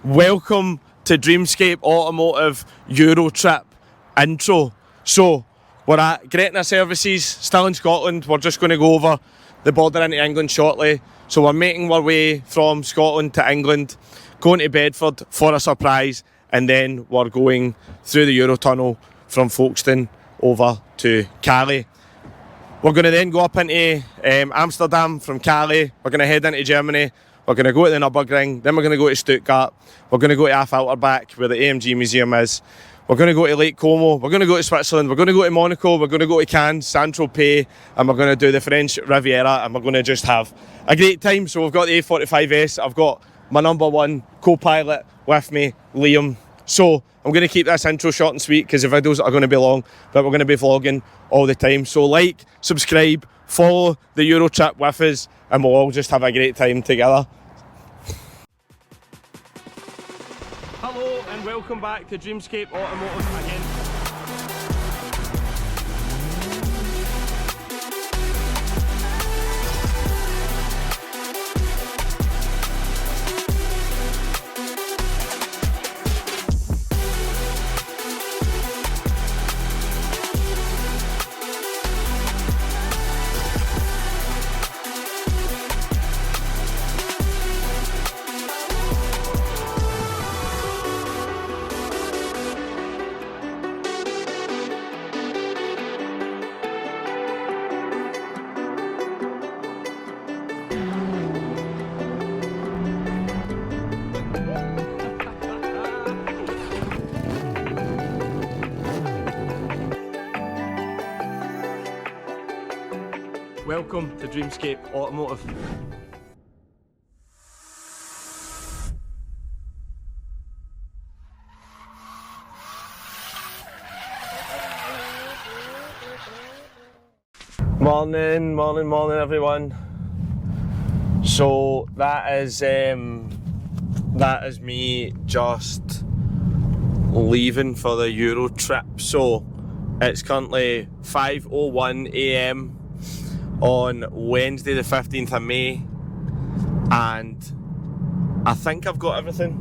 Welcome to Dreamscape Automotive Euro trip intro. So, we're at Gretna Services, still in Scotland. We're just going to go over the border into England shortly. So we're making our way from Scotland to England, going to Bedford for a surprise, and then we're going through the Eurotunnel from Folkestone over to Calais. We're going to then go up into Amsterdam from Calais. We're going to head into Germany. We're going to go to the Nürburgring, then we're going to go to Stuttgart. We're going to go to Afalterbach, where the AMG museum is. We're going to go to Lake Como. We're going to go to Switzerland. We're going to go to Monaco. We're going to go to Cannes, Saint-Tropez, and we're going to do the French Riviera, and we're going to just have a great time. So we've got the A45s. I've got my number one co-pilot with me, Liam. So I'm going to keep this intro short and sweet because the videos are going to be long, but we're going to be vlogging all the time. So like, subscribe, follow the Euro trip with us, and we'll all just have a great time together. Hello and welcome back to Dreamscape Automotive again. Welcome to Dreamscape Automotive. Morning everyone. So that is me just leaving for the Euro trip. So it's currently 5:01 AM on Wednesday the 15th of May, and I think I've got everything,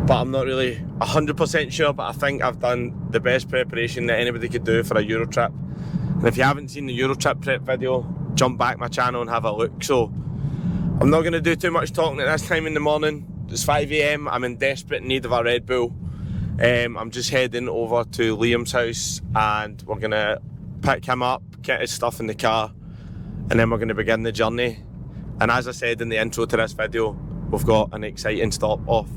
but I'm not really 100% sure, but I think I've done the best preparation that anybody could do for a Euro trip. And if you haven't seen the Euro trip prep video, jump back my channel and have a look. So I'm not going to do too much talking at this time in the morning. It's 5 AM, I'm in desperate need of a Red Bull. I'm just heading over to Liam's house and we're going to pick him up, get his stuff in the car, and then we're going to begin the journey. And as I said in the intro to this video, we've got an exciting stop off.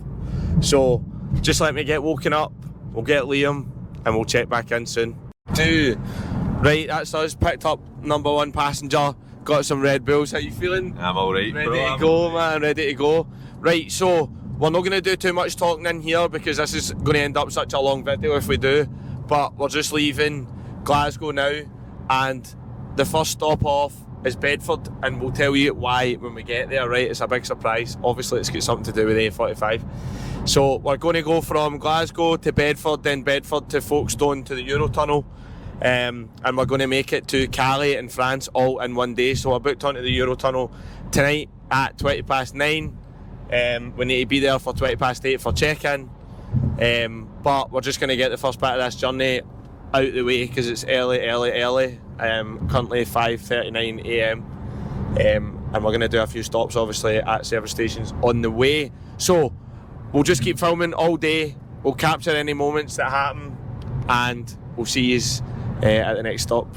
So just let me get woken up, we'll get Liam and we'll check back in soon. Right, that's us, picked up number one passenger, got some Red Bulls. How you feeling? I'm alright, ready to go, man, ready to go. Right, so we're not going to do too much talking in here because this is going to end up such a long video if we do, but we're just leaving Glasgow now, and the first stop off is Bedford, and we'll tell you why when we get there, right? It's a big surprise. Obviously it's got something to do with the A45. So we're going to go from Glasgow to Bedford, then Bedford to Folkestone to the Eurotunnel, and we're going to make it to Calais in France all in one day. So we're booked onto the Eurotunnel tonight at 9:20. We need to be there for 8:20 for check-in, but we're just going to get the first bit of this journey out the way because it's early. Currently 5:39 AM, and we're going to do a few stops obviously at service stations on the way. So we'll just keep filming all day, we'll capture any moments that happen, and we'll see you at the next stop.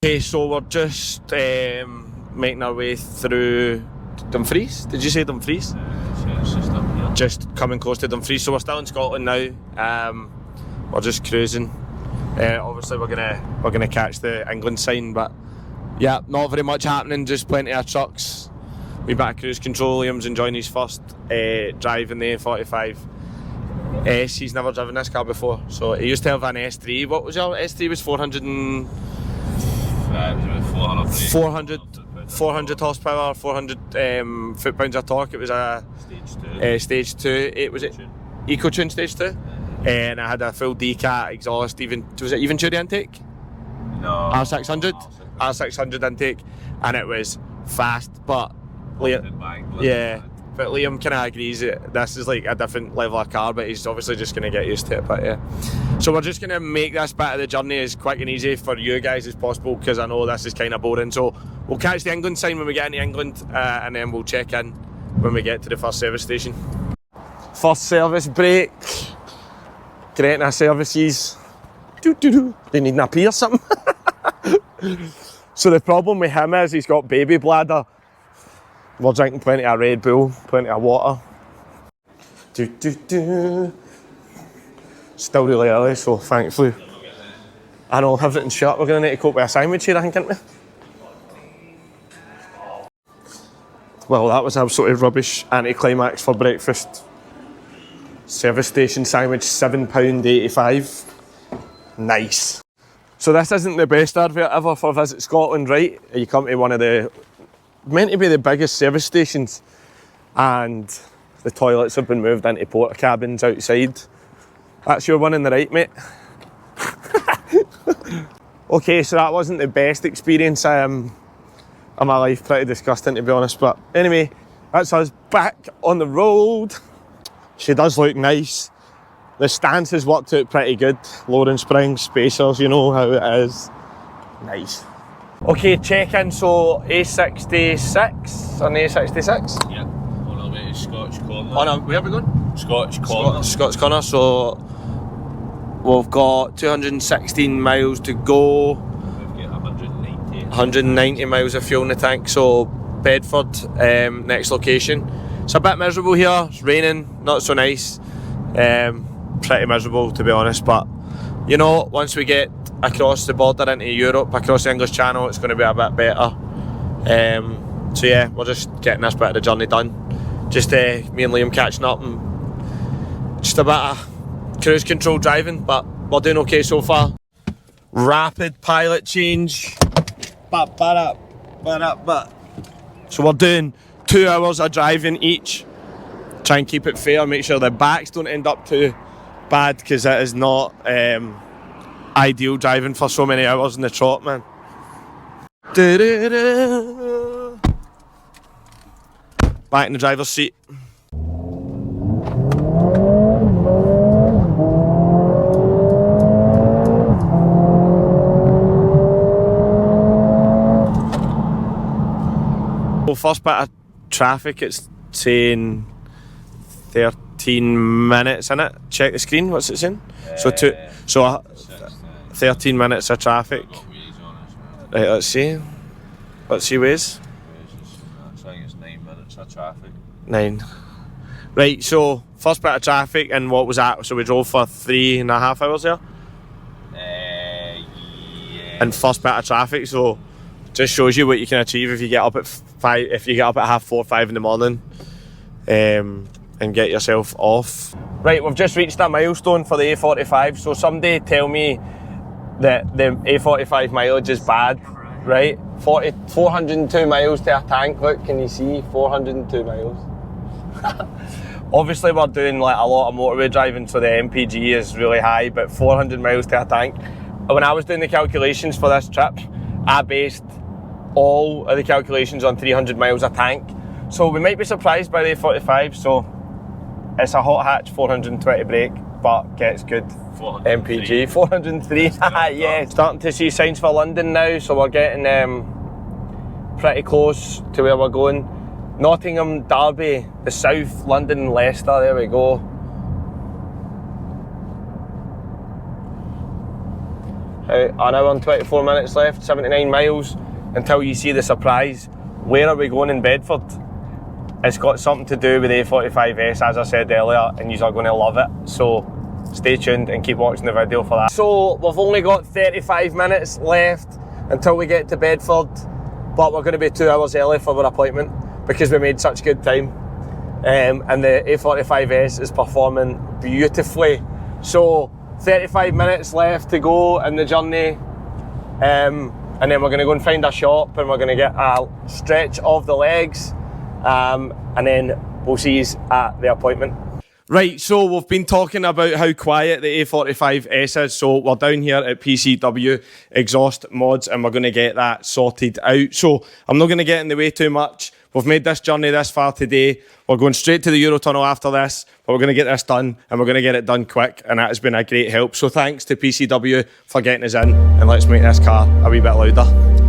Okay, so we're just making our way through Dumfries. Did you say Dumfries? It's just up here. Just coming close to Dumfries, so we're still in Scotland now. We're just cruising. Obviously we're gonna catch the England sign, but yeah, not very much happening, just plenty of trucks. Wee bit of cruise control. Liam's enjoying his first drive in the A45. He's never driven this car before, so he used to have an S3. What was your S3? Was 400 and... It was about 400. 400 horsepower, 400 foot-pounds of torque. It was a stage 2. It was Eco-Tune stage 2. And I had a full D-cat exhaust. Was it even Turi intake? No. R600? R600 intake. And it was fast, but but Liam kind of agrees that this is like a different level of car, but he's obviously just going to get used to it. But yeah, so we're just going to make this bit of the journey as quick and easy for you guys as possible, because I know this is kind of boring. So we'll catch the England sign when we get into England, and then we'll check in when we get to the first service station. First service break. Gretna Services. They need a pee or something. So the problem with him is he's got baby bladder. We're drinking plenty of Red Bull, plenty of water. Still really early, so thankfully. I know, everything's shut. We're going to need to cope with a sandwich here, I think, aren't we? Well, that was absolutely rubbish. Anticlimax for breakfast. Service station sandwich, £7.85. Nice. So this isn't the best advert ever for Visit Scotland, right? You come to one of the meant to be the biggest service stations, and the toilets have been moved into porta cabins outside. That's your one in the right, mate. Okay, so that wasn't the best experience of my life. Pretty disgusting, to be honest, but anyway, that's us back on the road. She does look nice. The stance has worked out pretty good. Lowering springs, spacers, you know how it is. Nice. Okay, check-in, so A66, on the A66? Yeah, on our way to Scotch Corner. Oh no, where are we going? Scotch Corner. Scotch Corner, so we've got 216 miles to go. We've got 190 miles of fuel in the tank, so Bedford, next location. It's a bit miserable here, it's raining, not so nice. Pretty miserable, to be honest, but you know, once we get across the border into Europe, across the English Channel, it's going to be a bit better. So yeah, we're just getting this bit of the journey done. Just me and Liam catching up, and just a bit of cruise control driving, but we're doing okay so far. Rapid pilot change. So we're doing 2 hours of driving each. Try and keep it fair, make sure the backs don't end up too bad, because it is not ideal driving for so many hours in the trot, man. Back in the driver's seat. Well, first bit of traffic, it's saying 13 minutes in it. Check the screen, what's it saying? So 13 minutes of traffic. Right, let's see. Let's see Waze. I think it's 9 minutes of traffic. 9. Right, so first bit of traffic, and what was that? So we drove for 3.5 hours there? Yeah. And first bit of traffic, so just shows you what you can achieve if you get up at 5, if you get up at 4:30, 5 in the morning, and get yourself off. Right, we've just reached a milestone for the A45, so somebody tell me that the A45 mileage is bad, right? 402 miles to a tank. Look, can you see? 402 miles. Obviously we're doing like a lot of motorway driving, so the MPG is really high, but 400 miles to a tank. When I was doing the calculations for this trip, I based all of the calculations on 300 miles a tank. So we might be surprised by the A45, so it's a hot hatch 420 brake, but gets good 403. MPG. 403, yeah. Starting to see signs for London now, so we're getting pretty close to where we're going. Nottingham, Derby, the south, London, Leicester, there we go. An hour and 24 minutes left, 79 miles, until you see the surprise. Where are we going in Bedford? It's got something to do with the A45S, as I said earlier, and you are going to love it. So stay tuned and keep watching the video for that. So we've only got 35 minutes left until we get to Bedford, but we're going to be 2 hours early for our appointment because we made such good time. And the A45S is performing beautifully. So 35 minutes left to go in the journey. and then we're going to go and find a shop and we're going to get a stretch of the legs, and then we'll see you at the appointment. Right, so we've been talking about how quiet the A45S is, so we're down here at PCW Exhaust Mods and we're going to get that sorted out. So I'm not going to get in the way too much. We've made this journey this far today. We're going straight to the Eurotunnel after this, but we're going to get this done and we're going to get it done quick, and that has been a great help. So thanks to PCW for getting us in, and let's make this car a wee bit louder.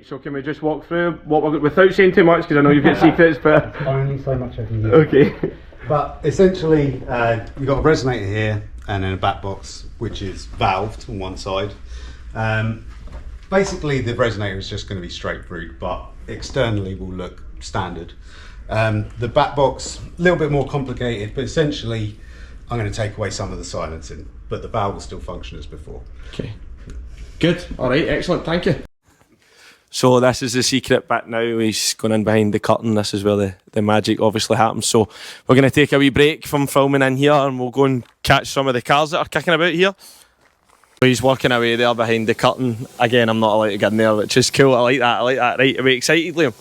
So can we just walk through what we're without saying too much, because I know you've got secrets, but only so much I can give. okay. But essentially, you've got a resonator here and then a back box, which is valved on one side. Basically, the resonator is just going to be straight through, but externally will look standard. The back box, a little bit more complicated, but essentially, I'm going to take away some of the silencing, but the valve will still function as before. Okay. Good. All right. Excellent. Thank you. So this is the secret bit now. He's going in behind the curtain. This is where the magic obviously happens. So we're going to take a wee break from filming in here and we'll go and catch some of the cars that are kicking about here. So he's working away there behind the curtain. Again, I'm not allowed to get in there, which is cool. I like that. I like that. Right, are we excited, Liam?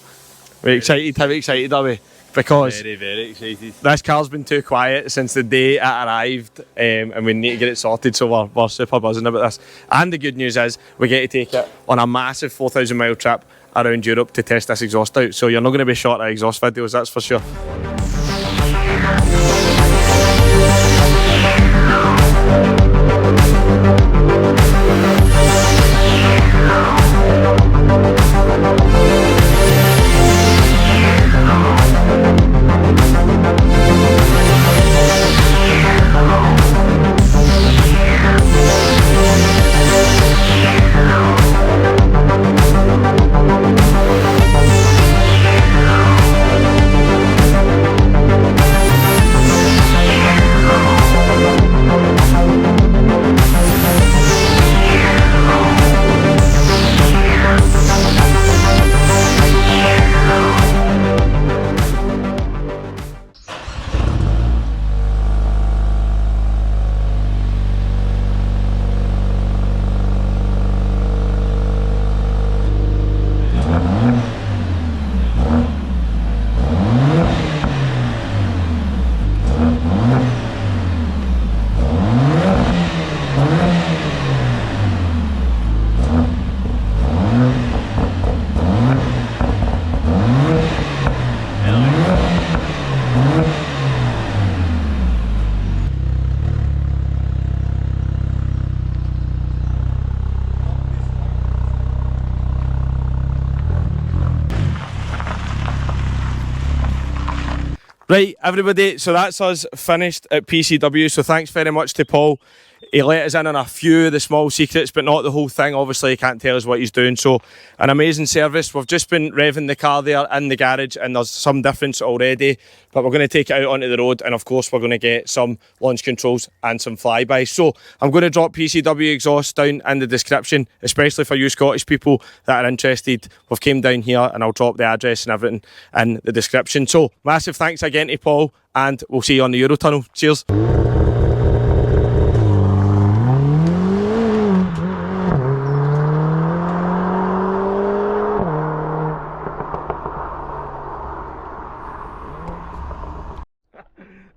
We're excited. How excited are we? Because very excited. this car's been too quiet since the day it arrived, and we need to get it sorted, so we're super buzzing about this. And the good news is we get to take it on a massive 4,000 mile trip around Europe to test this exhaust out, so you're not going to be short of exhaust videos, that's for sure. Right, everybody, so that's us finished at PCW, so thanks very much to Paul. He let us in on a few of the small secrets, but not the whole thing. Obviously, he can't tell us what he's doing, so an amazing service. We've just been revving the car there in the garage, and there's some difference already, but we're going to take it out onto the road, and of course, we're going to get some launch controls and some flybys. So I'm going to drop PCW Exhaust down in the description, especially for you Scottish people that are interested. We've came down here, and I'll drop the address and everything in the description. So massive thanks again to Paul, and we'll see you on the Eurotunnel. Cheers.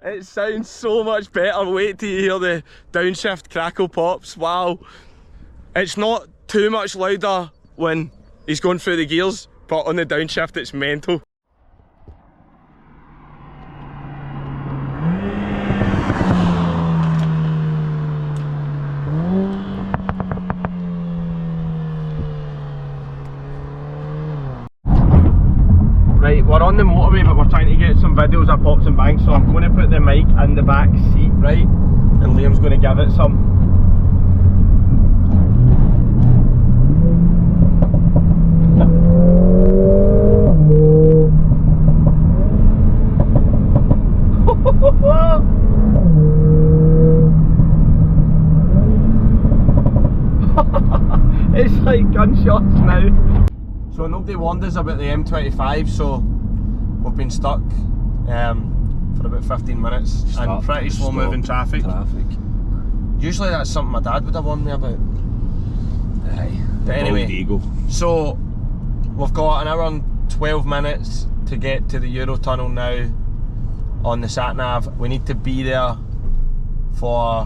It sounds so much better. Wait till you hear the downshift crackle pops. Wow. It's not too much louder when he's going through the gears, but on the downshift it's mental. Right, we're on the motorway, but we're trying to get some videos of pops and bangs, so I'm going to put the mic in the back seat, right? And Liam's going to give it some. It's like gunshots now. So nobody warned us about the M25, so we've been stuck for about 15 minutes in pretty slow moving traffic. Usually that's something my dad would have warned me about. Aye. But anyway, so we've got an hour and 12 minutes to get to the Eurotunnel now on the sat nav. We need to be there for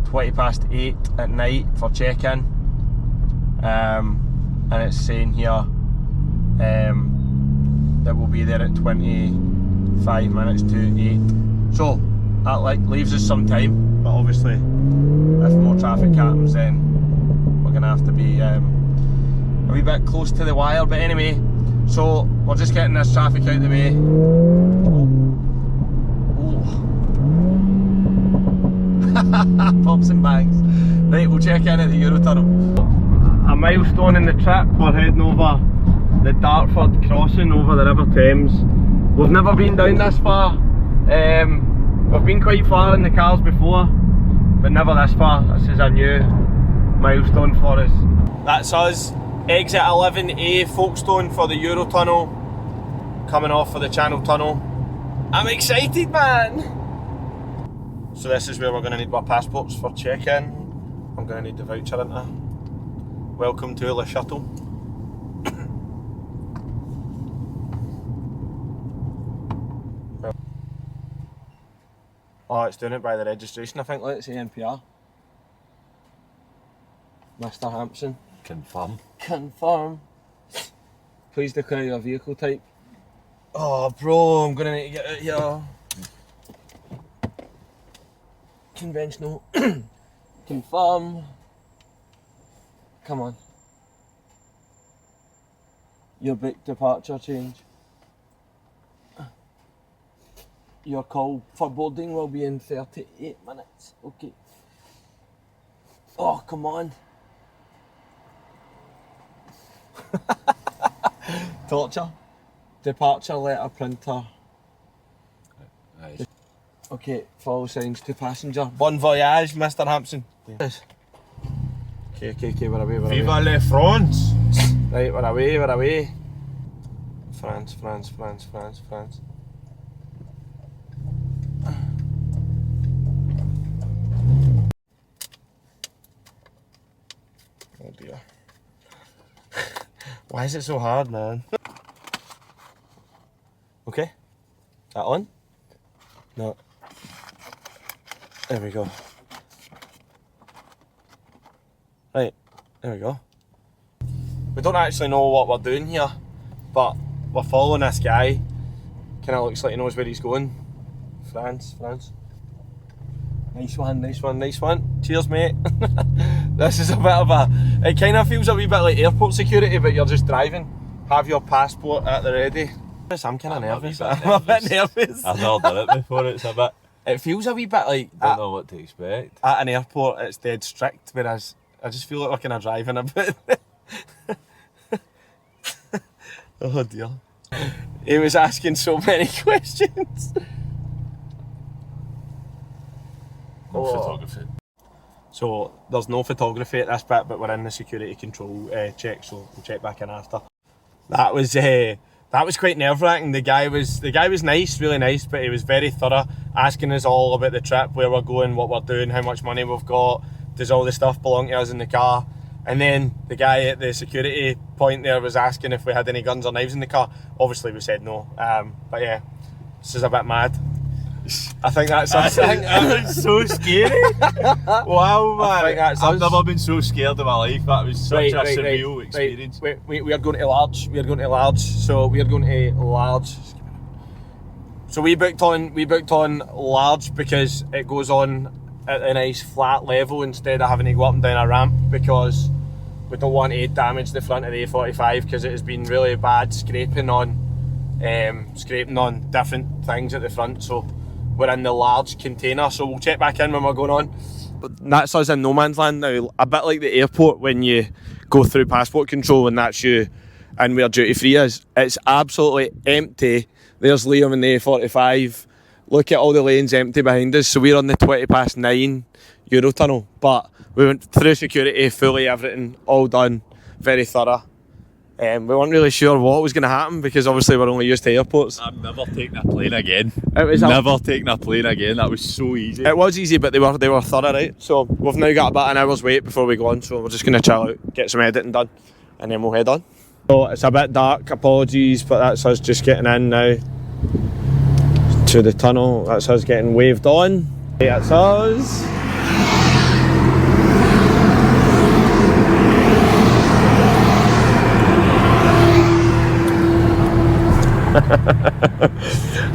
8:20 at night for check-in. And it's saying here that we'll be there at 25 minutes to 8. So that like leaves us some time, but obviously if more traffic happens then we're gonna have to be a wee bit close to the wire. But anyway, so we're just getting this traffic out of the way. Pops and bangs. Right, we'll check in at the Eurotunnel. A milestone in the trip, we're heading over the Dartford crossing over the River Thames. We've never been down this far. We've been quite far in the cars before, but never this far. This is a new milestone for us. That's us, exit 11A Folkestone for the Eurotunnel, coming off for the Channel Tunnel. I'm excited, man! So this is where we're going to need our passports for check-in. I'm going to need the voucher into. Welcome to Le Shuttle. Oh, it's doing it by the registration, I think. Let's say NPR. Mr. Hampson. Confirm. Confirm. Please declare your vehicle type. Oh, bro, I'm gonna need to get out here. Conventional. Confirm. Come on. Your big departure change. Your call for boarding will be in 38 minutes. Okay. Oh, come on. Torture. Departure letter printer. Aye. Okay, follow signs to passenger. Bon voyage, Mr. Hampson. Yes. Okay, we're away, Viva la France! Right, we're away. France. Oh dear. Why is it so hard, man? Okay. That on? No. There we go. Right, there we go. We don't actually know what we're doing here, but we're following this guy. Kinda looks like he knows where he's going. France. Nice one. Cheers, mate. This is a bit of a... It kind of feels a wee bit like airport security, but you're just driving. Have your passport at the ready. I'm kind of nervous. I'm a bit nervous. I've never done it before, it's a bit... It feels a wee bit like... Don't know what to expect. At an airport, it's dead strict, whereas I just feel like we're kind of driving a bit. Oh dear. He was asking so many questions. No photography. So there's no photography at this bit, but we're in the security control check, so we'll check back in after. That was quite nerve-wracking. The guy was nice, really nice, but he was very thorough, asking us all about the trip, where we're going, what we're doing, how much money we've got, does all the stuff belong to us in the car. And then the guy at the security point there was asking if we had any guns or knives in the car. Obviously we said no, but yeah, this is a bit mad. I think that's us. That's so scary. Wow, man. think that's I've us. never been so scared in my life. That was such a surreal experience. We are going to large. We are going to large. So we are going to large. So we booked on large because it goes on at a nice flat level instead of having to go up and down a ramp, because we don't want to damage the front of the A45 because it has been really bad scraping on different things at the front. So we're in the large container, so we'll check back in when we're going on. But that's us in no man's land now, a bit like the airport when you go through passport control and that's you and where duty free is. It's absolutely empty. There's Liam in the A45. Look at all the lanes empty behind us. So we're on the 9:20 Eurotunnel, but we went through security, fully everything, all done, very thorough. We weren't really sure what was going to happen because obviously we're only used to airports. I'm never taking a plane again. It was never taking a plane again. That was so easy. It was easy, but they were thorough, right? So we've now got about an hour's wait before we go on, so we're just going to chill out, get some editing done, and then we'll head on. So it's a bit dark, apologies, but that's us just getting in now to the tunnel. That's us getting waved on. That's us.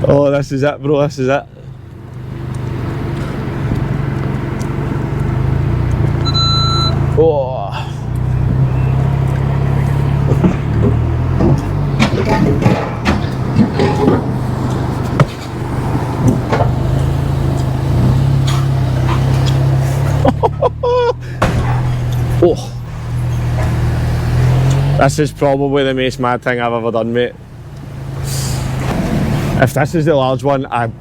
Oh, this is it, bro, this is it. Oh. Oh. This is probably the most mad thing I've ever done, mate. If this is the large one, I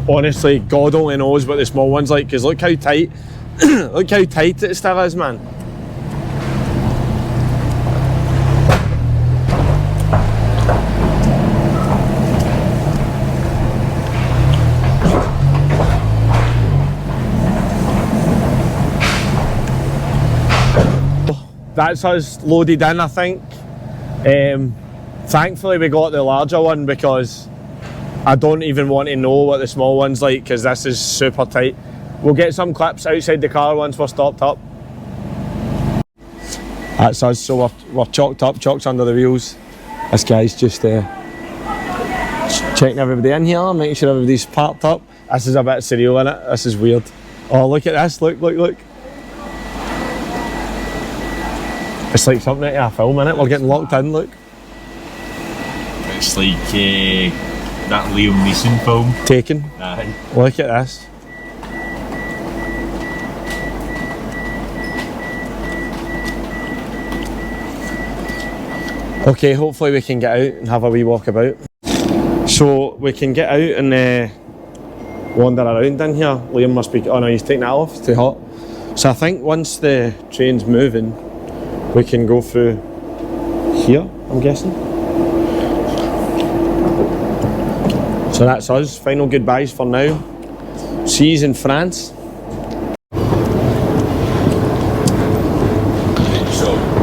honestly, God only knows what the small one's like, because look how tight, look how tight it still is, man. That's us loaded in, I think. Thankfully we got the larger one because I don't even want to know what the small one's like, because this is super tight. We'll get some clips outside the car once we're stopped up. That's us, so we're chalked up, chocks under the wheels. This guy's just checking everybody in here, making sure everybody's parked up. This is a bit surreal, innit? This is weird. Oh, look at this, look. It's like something out of a film, innit? We're getting locked in, look. It's like that Liam Neeson film. Taken. Aye. Look at this. Okay, hopefully we can get out and have a wee walk about. So we can get out and wander around in here. Liam must be, oh no, he's taking that off, it's too hot. So I think once the train's moving, we can go through here, I'm guessing. So that's us, final goodbyes for now. See yous in France.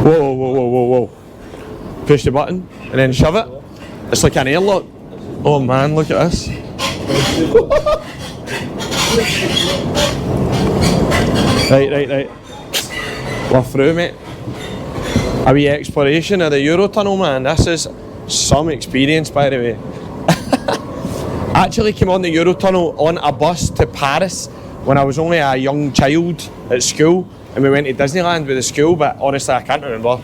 Whoa. Push the button and then shove it. It's like an airlock. Oh man, look at this. Right. We're through, mate. A wee exploration of the Eurotunnel, man. This is some experience, by the way. Actually came on the Eurotunnel on a bus to Paris when I was only a young child at school, and we went to Disneyland with the school, but honestly I can't remember.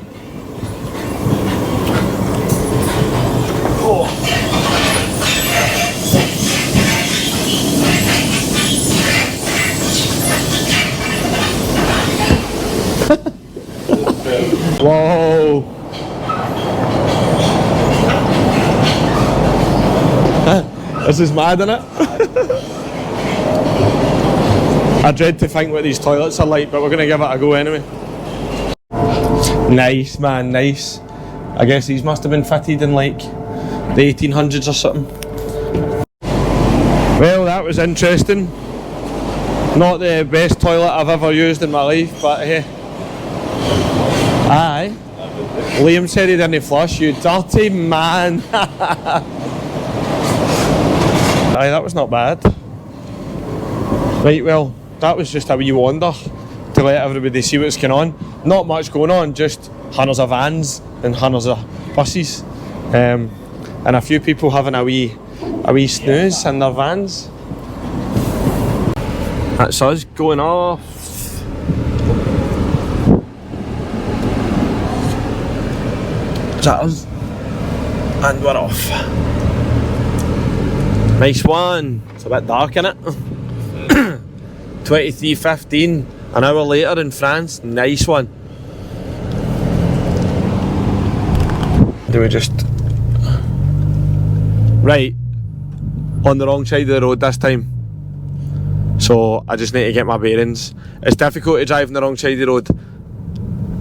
Oh. Whoa. This is mad, innit? I dread to think what these toilets are like, but we're going to give it a go anyway. Nice, man, nice. I guess these must have been fitted in like the 1800s or something. Well, that was interesting. Not the best toilet I've ever used in my life, but hey. Aye. Liam said he didn't flush, you dirty man. Aye, that was not bad. Right, well, that was just a wee wander to let everybody see what's going on. Not much going on, just hundreds of vans and hundreds of buses, and a few people having a wee snooze in their vans. That's us going off. Is that us? And we're off. Nice one. It's a bit dark, innit? 23:15, an hour later in France. Nice one. Do we just... Right, on the wrong side of the road this time. So I just need to get my bearings. It's difficult to drive on the wrong side of the road,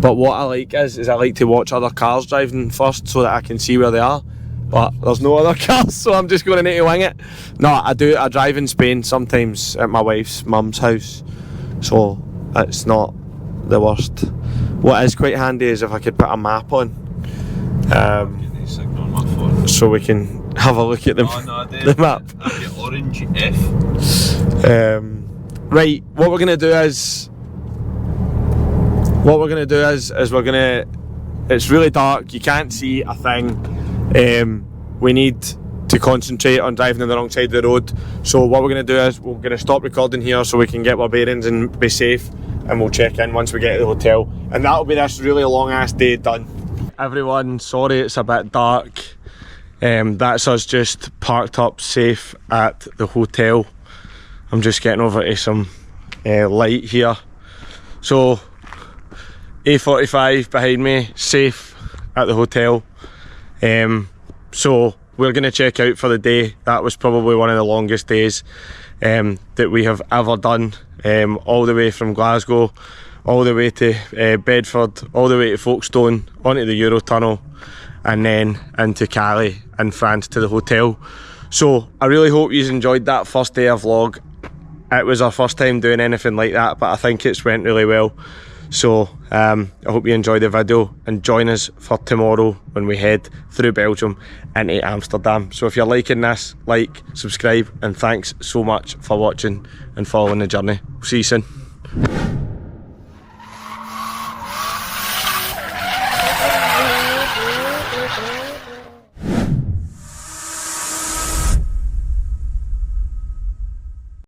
but what I like is I like to watch other cars driving first so that I can see where they are. But there's no other cars, so I'm just going to need to wing it. No, I drive in Spain sometimes at my wife's mum's house, so it's not the worst. What is quite handy is if I could put a map on, so we can have a look at the map. Orange F. Right, what we're gonna do is it's really dark, you can't see a thing. We need to concentrate on driving on the wrong side of the road. So what we're going to do is we're going to stop recording here so we can get our bearings and be safe, and we'll check in once we get to the hotel, and that'll be this really long ass day done. Everyone, sorry it's a bit dark. That's us just parked up safe at the hotel. I'm just getting over to some light here. So A45 behind me, safe at the hotel. So we're going to check out for the day. That was probably one of the longest days that we have ever done, all the way from Glasgow, all the way to Bedford, all the way to Folkestone, onto the Eurotunnel, and then into Calais in France to the hotel. So I really hope you enjoyed that first day of vlog. It was our first time doing anything like that, but I think it's went really well. So I hope you enjoy the video, and join us for tomorrow when we head through Belgium into Amsterdam. So if you're liking this, like, subscribe, and thanks so much for watching and following the journey. See you soon.